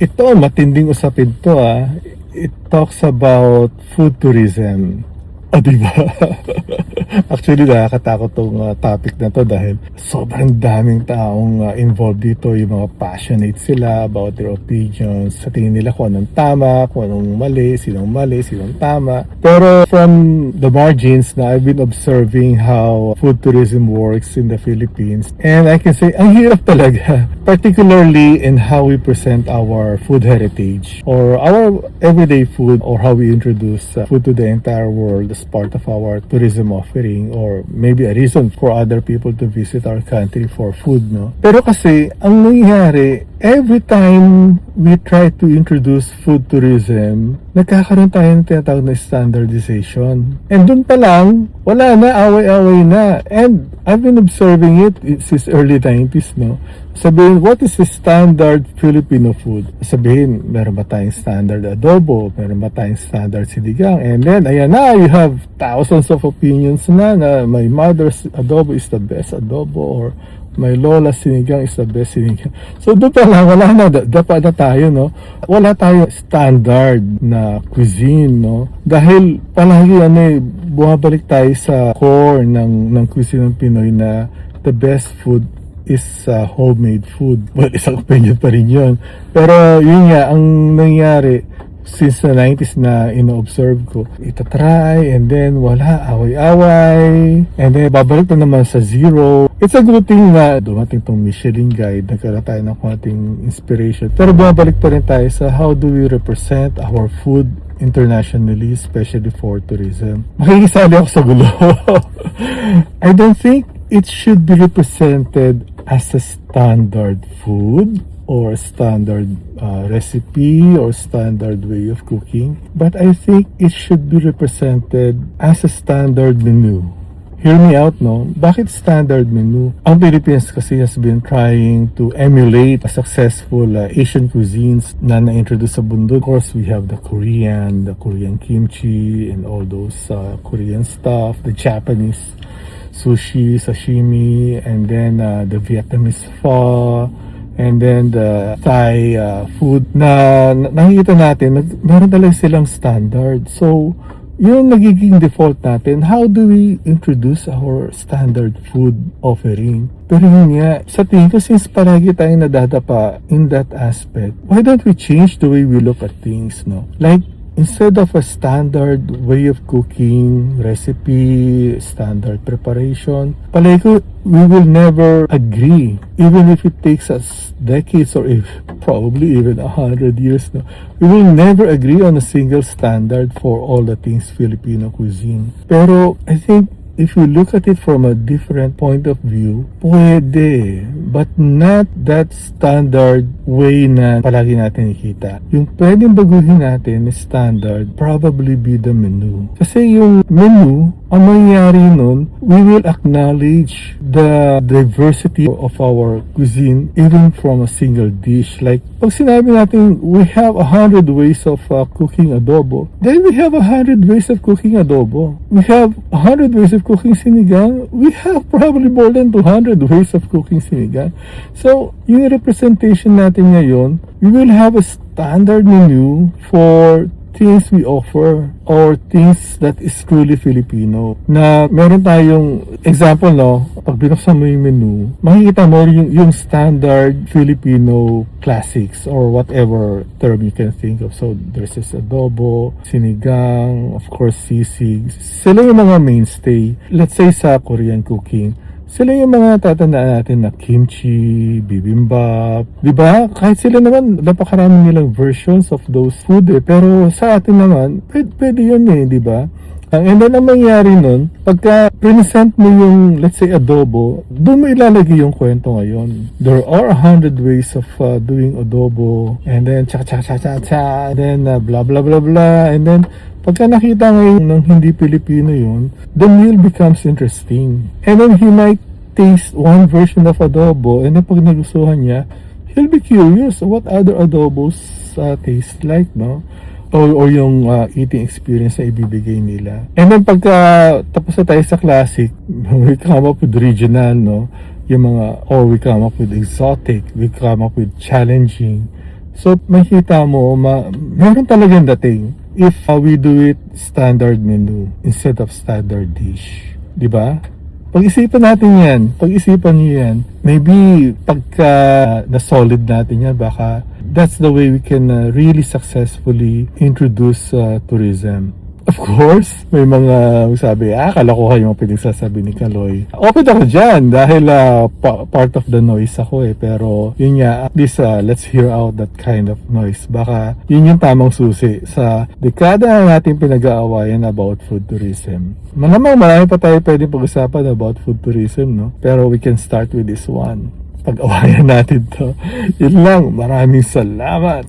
Ito, matinding usapin to It talks about food tourism. Diba? Actually, nakakatakot tong topic na to dahil sobrang daming taong involved dito. Yung mga passionate sila about their opinions. Sa tingin nila kung anong tama, kung anong mali, sinong tama. Pero from the margins na I've been observing how food tourism works in the Philippines, and I can say, ang hirap talaga. Particularly in how we present our food heritage or our everyday food, or how we introduce food to the entire world as part of our tourism offering, or maybe a reason for other people to visit our country for food, no? Pero kasi, ang nangyayari, every time we try to introduce food tourism, nagkakaroon tayo ng tinatawag na standardization. And dun pa lang, wala na, away-away na. And I've been observing it since early 90s, no? Sabihin, what is the standard Filipino food? Sabihin, meron ba tayong standard adobo? Meron ba tayong standard sinigang? And then, ayan na, you have thousands of opinions na my mother's adobo is the best adobo, or my lola's sinigang is the best sinigang. So, doon pa lang, wala na, dapat na tayo, no? Wala tayong standard na cuisine, no? Dahil palagi, bumabalik tayo sa core ng cuisine ng Pinoy na the best food is homemade food. Well, isang opinion pa rin yun. Pero yun nga, ang nangyari since the 90s na ino-observe ko, itatry, and then wala, away-away, and then babalik na naman sa zero. It's a good thing na dumating tong Michelin Guide, nagkaroon tayo ng konting inspiration. Pero bumabalik pa rin tayo sa how do we represent our food internationally, especially for tourism. Makikisali ako sa gulo. I don't think it should be represented as a standard food or standard recipe or standard way of cooking, but I think it should be represented as a standard menu. Hear me out, no? Bakit standard menu? Ang Philippines kasi has been trying to emulate a successful Asian cuisines na na-introduce sa mundo. Of course, we have the Korean kimchi and all those Korean stuff, the Japanese sushi, sashimi, and then the Vietnamese pho, and then the Thai food na nakikita natin, meron talaga silang standard. So, yung nagiging default natin, how do we introduce our standard food offering? Pero yun nga, sa tingin ko, since palagi tayong nadadapa in that aspect, why don't we change the way we look at things, no? Like, instead of a standard way of cooking, recipe, standard preparation, palagi ko, we will never agree. Even if it takes us decades or probably even 100 years, no, we will never agree on a single standard for all the things Filipino cuisine. Pero I think if you look at it from a different point of view, pwede, but not that standard way na palagi natin nakita. Yung pwedeng baguhin natin na standard, probably be the menu. Kasi yung menu, ang mangyayari nun, we will acknowledge the diversity of our cuisine even from a single dish. Like, pag sinabi natin, we have 100 ways of cooking adobo, then we have 100 ways of cooking adobo. We have 100 ways of cooking sinigang, we have probably more than 200 ways of cooking sinigang. So, yung representation natin ngayon, we will have a standard menu for things we offer or things that is truly Filipino. Na meron tayong example, no? Pag binuksan mo yung menu, makikita mo yung standard Filipino classics or whatever term you can think of. So, there's this adobo, sinigang, of course, sisig. Sila yung mga mainstay. Let's say sa Korean cooking, sila yung mga tatandaan natin na kimchi, bibimbap. Diba? Kahit sila naman, napakarami nilang versions of those food Pero sa atin naman, pwede yun diba? And then, ang mangyari nun, pagka present mo yung, let's say, adobo, doon mo ilalagay yung kwento ngayon. There are 100 ways of doing adobo, and then, and then, blah, blah, blah, blah, and then, pagka nakita ngayon ng hindi Pilipino yun, the meal becomes interesting. And then he might taste one version of adobo, and then pag nagustuhan niya, he'll be curious what other adobos taste like, no? Or yung eating experience na ibibigay nila. And then pagka tapos na tayo sa classic, we come up with regional, no? Yung mga, or we come up with exotic, we come up with challenging. So, makikita mo, meron talagang dating if we do it standard menu instead of standard dish. Di ba? Pag-isipan natin yan. Pag-isipan niyo yan. Maybe pagka na-solid natin yan, baka that's the way we can really successfully introduce tourism. Of course, may mga sabi, kalokohan yung pinagsasabi ni Kaloy. Open ako dyan dahil part of the noise ako Pero yun nga, at least let's hear out that kind of noise. Baka yun yung tamang susi sa dekada na natin pinag-aawayan about food tourism. Malamang marami pa tayo pwedeng pag-usapan about food tourism, no? Pero we can start with this one. Pag-awayan natin to. Yun lang, maraming salamat.